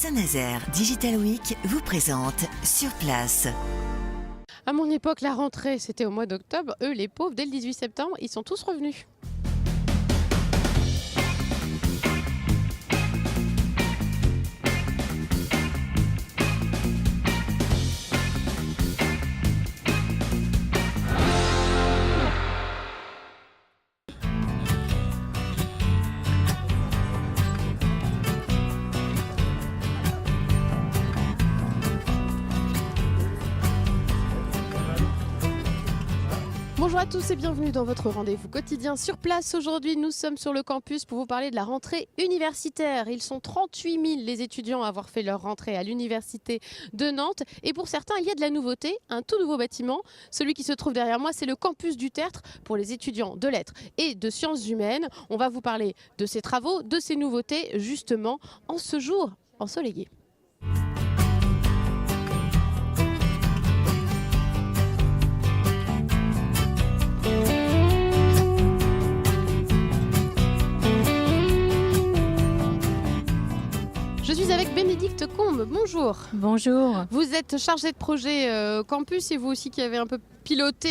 Saint-Nazaire Digital Week vous présente Sur place. À mon époque, la rentrée, c'était au mois d'octobre. Eux, les pauvres, dès le 18 septembre, ils sont tous revenus. Bonjour à tous et bienvenue dans votre rendez-vous quotidien sur place. Aujourd'hui, nous sommes sur le campus pour vous parler de la rentrée universitaire. Ils sont 38 000 les étudiants à avoir fait leur rentrée à l'université de Nantes. Et pour certains, il y a de la nouveauté, un tout nouveau bâtiment. Celui qui se trouve derrière moi, c'est le campus du Tertre pour les étudiants de lettres et de sciences humaines. On va vous parler de ces travaux, de ces nouveautés, justement, en ce jour ensoleillé. Je suis avec Bénédicte Combe, bonjour. Bonjour. Vous êtes chargée de projet campus et vous aussi qui avez un peu piloté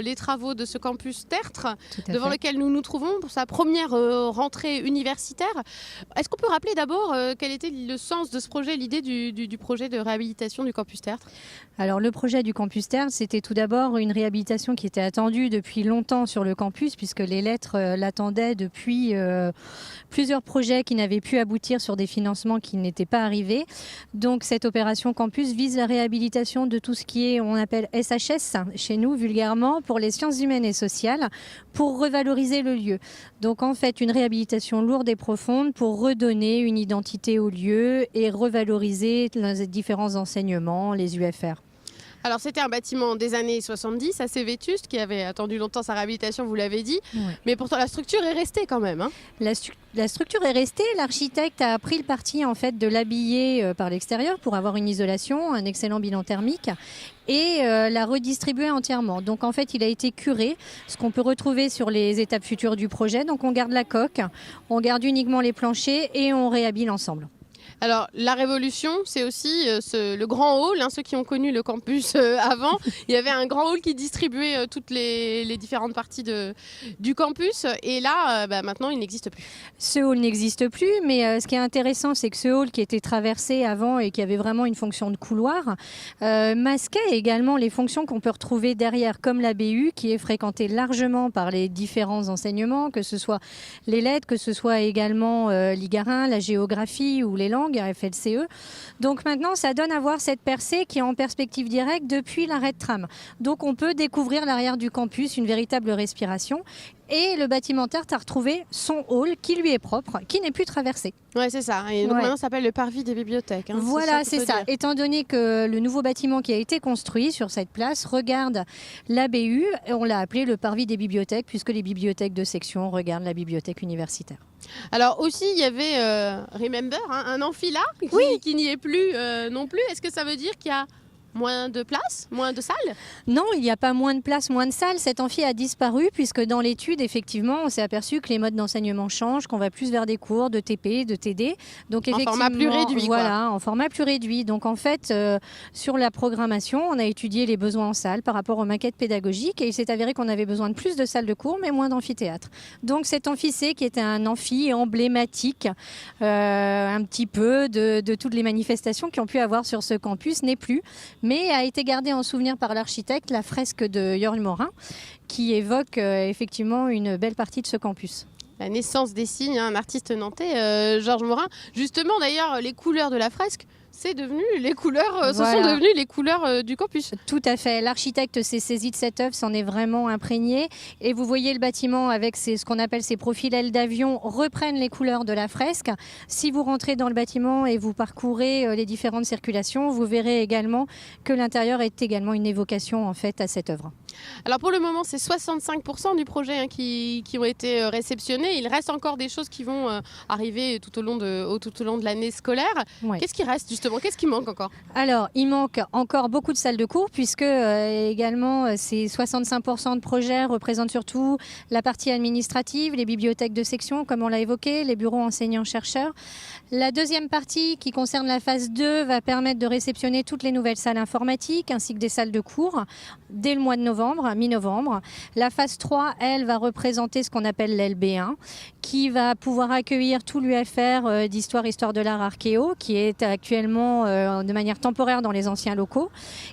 les travaux de ce campus Tertre devant lequel nous nous trouvons pour sa première rentrée universitaire. Est-ce qu'on peut rappeler d'abord quel était le sens de ce projet, l'idée du projet de réhabilitation du campus Tertre? Alors le projet du campus Tertre, c'était tout d'abord une réhabilitation qui était attendue depuis longtemps sur le campus puisque les lettres l'attendaient depuis plusieurs projets qui n'avaient pu aboutir sur des financements qui n'étaient pas arrivés. Donc cette opération campus vise la réhabilitation de tout ce qui est, on appelle SHS, chez nous vulgairement, pour les sciences humaines et sociales, pour revaloriser le lieu. Donc en fait une réhabilitation lourde et profonde pour redonner une identité au lieu et revaloriser les différents enseignements, les UFR. Alors c'était un bâtiment des années 70, assez vétuste, qui avait attendu longtemps sa réhabilitation, vous l'avez dit, ouais. Mais pourtant la structure est restée quand même. Hein. La structure est restée, l'architecte a pris le parti en fait de l'habiller par l'extérieur pour avoir une isolation, un excellent bilan thermique et la redistribuer entièrement. Donc en fait il a été curé, ce qu'on peut retrouver sur les étapes futures du projet. Donc on garde la coque, on garde uniquement les planchers et on réhabille l'ensemble. Alors, la révolution, c'est aussi le grand hall. Ceux qui ont connu le campus avant, il y avait un grand hall qui distribuait toutes les différentes parties du campus. Et là, maintenant, il n'existe plus. Ce hall n'existe plus, mais ce qui est intéressant, c'est que ce hall qui était traversé avant et qui avait vraiment une fonction de couloir, masquait également les fonctions qu'on peut retrouver derrière, comme la BU, qui est fréquentée largement par les différents enseignements, que ce soit les lettres, que ce soit également l'IGARIN, la géographie ou les langues, FLCE. Donc maintenant, ça donne à voir cette percée qui est en perspective directe depuis l'arrêt de tram. Donc on peut découvrir l'arrière du campus, une véritable respiration. Et le bâtiment Tertre a retrouvé son hall qui lui est propre, qui n'est plus traversé. Oui, c'est ça. Et donc maintenant, ça s'appelle le parvis des bibliothèques. Hein. Voilà, c'est ça. Étant donné que le nouveau bâtiment qui a été construit sur cette place regarde la BU, on l'a appelé le parvis des bibliothèques, puisque les bibliothèques de section regardent la bibliothèque universitaire. Alors aussi, il y avait Remember, un amphi là, qui n'y est plus non plus. Est-ce que ça veut dire qu'il y a moins de place, moins de salles? Non, il n'y a pas moins de place, moins de salles. Cet amphi a disparu puisque dans l'étude, effectivement, on s'est aperçu que les modes d'enseignement changent, qu'on va plus vers des cours de TP, de TD. Donc, en format plus réduit. Voilà, en format plus réduit. Donc en fait, sur la programmation, on a étudié les besoins en salles par rapport aux maquettes pédagogiques et il s'est avéré qu'on avait besoin de plus de salles de cours mais moins d'amphithéâtre. Donc cet amphi C, qui était un amphi emblématique un petit peu de toutes les manifestations qui ont pu avoir sur ce campus, n'est plus, mais a été gardé en souvenir par l'architecte, la fresque de Jörg Morin, qui évoque effectivement une belle partie de ce campus. La naissance des signes, un artiste nantais, Jörg Morin. Justement, d'ailleurs, les couleurs de la fresque, c'est devenu les couleurs, ce sont devenues les couleurs du campus. Tout à fait. L'architecte s'est saisi de cette œuvre, s'en est vraiment imprégné. Et vous voyez le bâtiment avec ce qu'on appelle ses profils ailes d'avion reprennent les couleurs de la fresque. Si vous rentrez dans le bâtiment et vous parcourez les différentes circulations, vous verrez également que l'intérieur est également une évocation en fait à cette œuvre. Alors pour le moment, c'est 65% du projet qui ont été réceptionnés. Il reste encore des choses qui vont arriver tout au long de l'année scolaire. Ouais. Qu'est-ce qui reste justement justement, qu'est-ce qui manque encore? Alors, il manque encore beaucoup de salles de cours puisque également ces 65% de projets représentent surtout la partie administrative, les bibliothèques de section, comme on l'a évoqué, les bureaux enseignants-chercheurs. La deuxième partie qui concerne la phase 2 va permettre de réceptionner toutes les nouvelles salles informatiques ainsi que des salles de cours dès le mois de novembre, mi-novembre. La phase 3, elle, va représenter ce qu'on appelle l'LB1 qui va pouvoir accueillir tout l'UFR d'histoire, histoire de l'art, archéo qui est actuellement de manière temporaire dans les anciens locaux.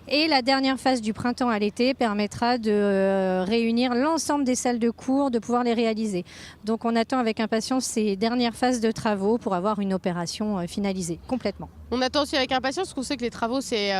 Et la dernière phase du printemps à l'été permettra de réunir l'ensemble des salles de cours, de pouvoir les réaliser. Donc on attend avec impatience ces dernières phases de travaux pour avoir une opération finalisée complètement. On attend aussi avec impatience parce qu'on sait que les travaux c'est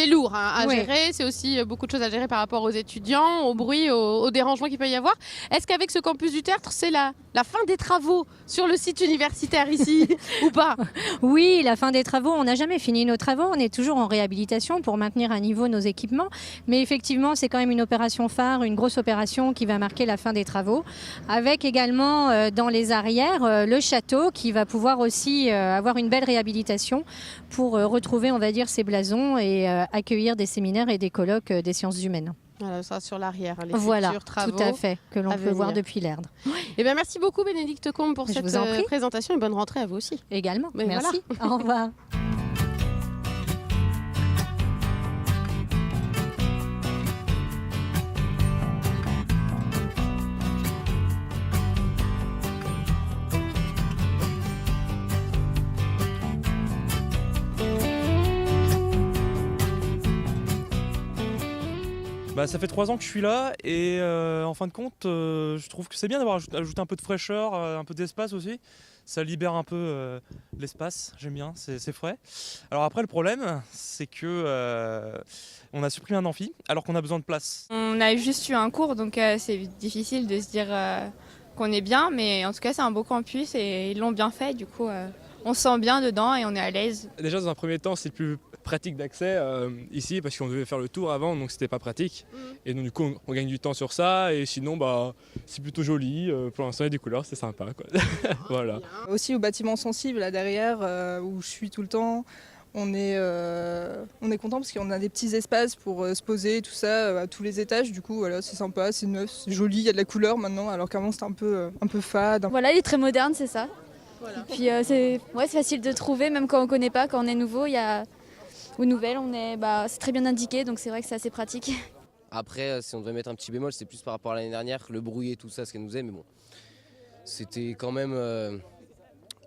lourd à Oui. gérer, c'est aussi beaucoup de choses à gérer par rapport aux étudiants, au bruit, au dérangement qu'il peut y avoir. Est-ce qu'avec ce campus du Tertre, c'est la fin des travaux sur le site universitaire ici ou pas? Oui, la fin des travaux, on n'a jamais fini nos travaux, on est toujours en réhabilitation pour maintenir à niveau nos équipements, mais effectivement c'est quand même une opération phare, une grosse opération qui va marquer la fin des travaux, avec également dans les arrières le château qui va pouvoir aussi avoir une belle réhabilitation pour retrouver, on va dire, ses blasons et accueillir des séminaires et des colloques des sciences humaines. Voilà, ça sur l'arrière, les Voilà, futurs travaux. tout à fait, que l'on à peut voir venir. depuis l'Erdre. Eh bien, merci beaucoup Bénédicte Combe pour Je cette vous en prie. présentation et bonne rentrée à vous aussi. Également, Mais merci, au revoir. Bah, ça fait 3 ans que je suis là et en fin de compte, je trouve que c'est bien d'avoir ajouté un peu de fraîcheur, un peu d'espace aussi. Ça libère un peu l'espace, j'aime bien, c'est frais. Alors après, le problème, c'est que on a supprimé un amphi alors qu'on a besoin de place. On a juste eu un cours, donc c'est difficile de se dire qu'on est bien, mais en tout cas c'est un beau campus et ils l'ont bien fait, du coup on se sent bien dedans et on est à l'aise. Déjà dans un premier temps c'est plus pratique d'accès ici parce qu'on devait faire le tour avant donc c'était pas pratique et donc du coup on gagne du temps sur ça et sinon bah c'est plutôt joli, pour l'instant il y a des couleurs, c'est sympa quoi. Voilà. Aussi au bâtiment sensible là derrière où je suis tout le temps. On est content parce qu'on a des petits espaces pour se poser, tout ça, à tous les étages. Du coup, voilà, c'est sympa, c'est neuf, c'est joli, il y a de la couleur maintenant, alors qu'avant c'était un peu fade. Voilà, il est très moderne, c'est ça. Voilà. Et puis c'est facile de trouver, même quand on ne connaît pas, quand on est nouveau, ou nouvelle, c'est très bien indiqué, donc c'est vrai que c'est assez pratique. Après, si on devait mettre un petit bémol, c'est plus par rapport à l'année dernière, le bruit et tout ça, ce qu'elle nous faisait, mais bon, c'était quand même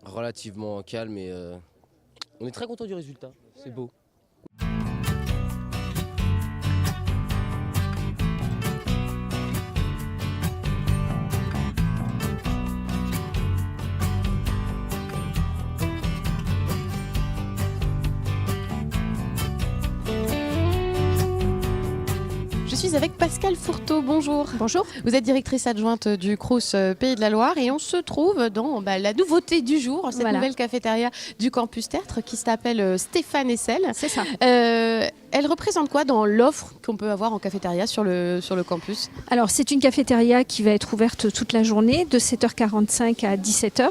relativement calme et on est très content du résultat, c'est beau. Je suis avec Pascale Fourteau, bonjour. Bonjour. Vous êtes directrice adjointe du Crous Pays de la Loire et on se trouve dans la nouveauté du jour, cette nouvelle cafétéria du campus Tertre qui s'appelle Stéphane Hessel. C'est ça. Elle représente quoi dans l'offre qu'on peut avoir en cafétéria sur le campus? Alors c'est une cafétéria qui va être ouverte toute la journée de 7h45 à 17h.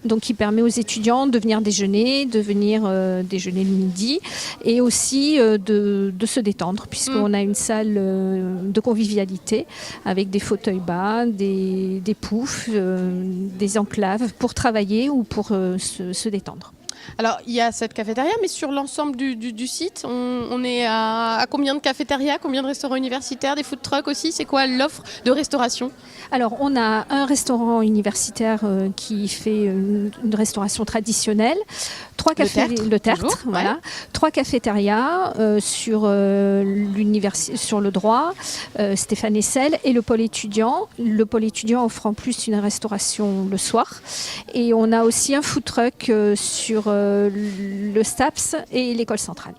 Donc qui permet aux étudiants de venir déjeuner, déjeuner le midi et aussi de se détendre puisqu'on a une salle de convivialité avec des fauteuils bas, des poufs, des enclaves pour travailler ou pour se détendre. Alors, il y a cette cafétéria, mais sur l'ensemble du site, on est à combien de cafétérias, combien de restaurants universitaires, des food trucks aussi? C'est quoi l'offre de restauration? Alors, on a un restaurant universitaire qui fait une restauration traditionnelle, le Tertre, voilà. Ouais. 3 cafétérias sur le droit, Stéphane Hessel et le pôle étudiant. Le pôle étudiant offre en plus une restauration le soir. Et on a aussi un food truck sur le STAPS et l'école centrale.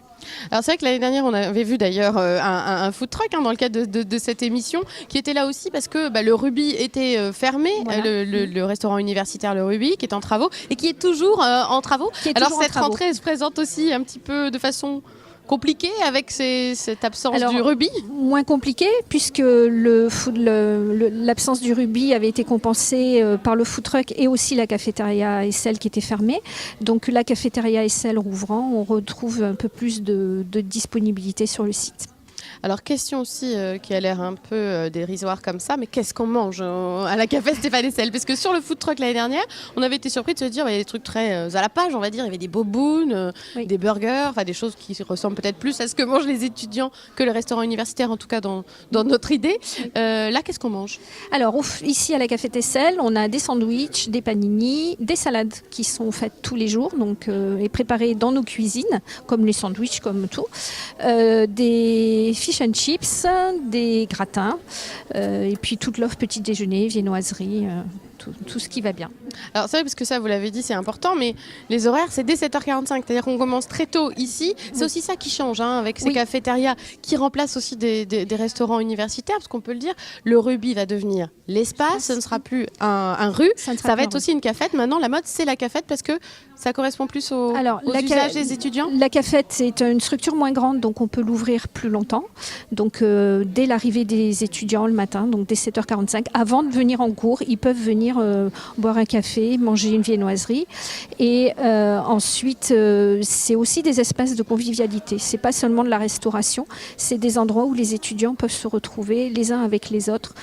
Alors c'est vrai que l'année dernière on avait vu d'ailleurs un food truck dans le cadre de cette émission qui était là aussi parce que le Ruby était fermé, voilà. le restaurant universitaire Le Ruby qui est en travaux et qui est toujours en travaux. Alors cette rentrée elle se présente aussi un petit peu de façon compliqué avec cette absence Alors, du rugby? Moins compliqué puisque l'absence du rugby avait été compensée par le food truck et aussi la cafétéria Essel qui était fermée. Donc la cafétéria Essel rouvrant, on retrouve un peu plus de disponibilité sur le site. Alors, question aussi qui a l'air un peu dérisoire comme ça, mais qu'est-ce qu'on mange à la café Stéphane Essel? Parce que sur le food truck l'année dernière, on avait été surpris de se dire il y a des trucs très à la page, on va dire. Il y avait des bobounes, des burgers, enfin des choses qui ressemblent peut-être plus à ce que mangent les étudiants que le restaurant universitaire, en tout cas dans notre idée. Là, qu'est-ce qu'on mange? Alors, ici à la café Essel, on a des sandwichs, des panini, des salades qui sont faites tous les jours donc, et préparées dans nos cuisines, comme les sandwichs, comme tout. Des fish and chips, des gratins, et puis toute l'offre petit déjeuner, viennoiserie, tout ce qui va bien. Alors c'est vrai parce que ça vous l'avez dit c'est important, mais les horaires c'est dès 7h45, c'est-à-dire qu'on commence très tôt ici. C'est aussi ça qui change avec ces cafétérias qui remplacent aussi des restaurants universitaires, parce qu'on peut le dire, le rugby va devenir l'espace, ce ne sera plus un rue, ça va être aussi une cafette. Maintenant la mode c'est la cafette parce que ça correspond plus aux usages des étudiants. La cafette c'est une structure moins grande, donc on peut l'ouvrir plus longtemps. Donc dès l'arrivée des étudiants le matin, donc dès 7h45, avant de venir en cours, ils peuvent venir boire un café, manger une viennoiserie. Et ensuite, c'est aussi des espaces de convivialité. C'est pas seulement de la restauration, c'est des endroits où les étudiants peuvent se retrouver les uns avec les autres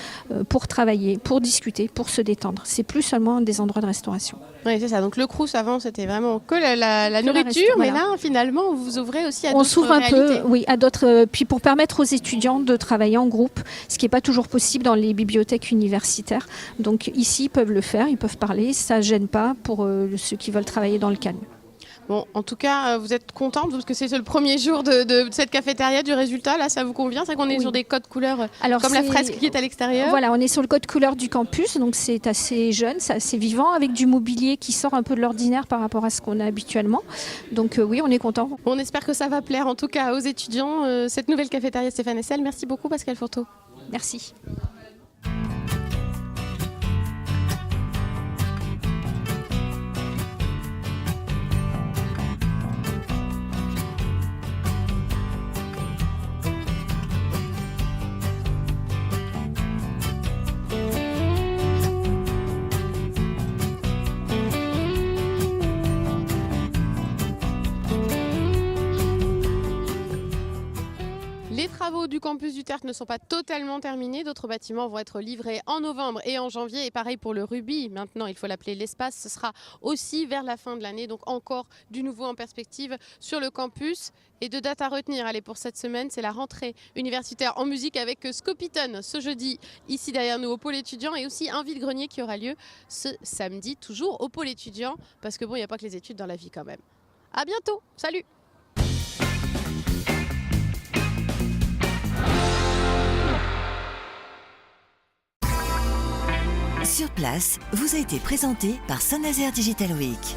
pour travailler, pour discuter, pour se détendre. C'est plus seulement des endroits de restauration. Oui, c'est ça. Donc le Crous avant, c'était vraiment que la nourriture, mais là, finalement, vous ouvrez aussi à d'autres réalités. On s'ouvre un peu, oui, à d'autres. Puis pour permettre aux étudiants de travailler en groupe, ce qui n'est pas toujours possible dans les bibliothèques universitaires. Donc ici, ils peuvent le faire, ils peuvent parler, ça ne gêne pas pour ceux qui veulent travailler dans le calme. Bon, en tout cas, vous êtes contente parce que c'est le premier jour de cette cafétéria, du résultat. Là, ça vous convient? C'est qu'on est sur des codes couleurs comme la fresque qui est à l'extérieur. Voilà, on est sur le code couleur du campus, donc c'est assez jeune, c'est assez vivant, avec du mobilier qui sort un peu de l'ordinaire par rapport à ce qu'on a habituellement. Donc oui, on est content. On espère que ça va plaire en tout cas aux étudiants, cette nouvelle cafétéria Stéphane Essel. Merci beaucoup Pascal Fourteau. Merci. Les travaux du campus du Tertre ne sont pas totalement terminés. D'autres bâtiments vont être livrés en novembre et en janvier. Et pareil pour le rugby. Maintenant, il faut l'appeler l'espace. Ce sera aussi vers la fin de l'année. Donc encore du nouveau en perspective sur le campus. Et deux dates à retenir. Allez, pour cette semaine, c'est la rentrée universitaire en musique avec Scopiton ce jeudi, ici derrière nous au pôle étudiant. Et aussi un vide-grenier qui aura lieu ce samedi, toujours au pôle étudiant. Parce que bon, il n'y a pas que les études dans la vie quand même. À bientôt. Salut. Sur place, vous a été présenté par Saint-Nazaire Digital Week.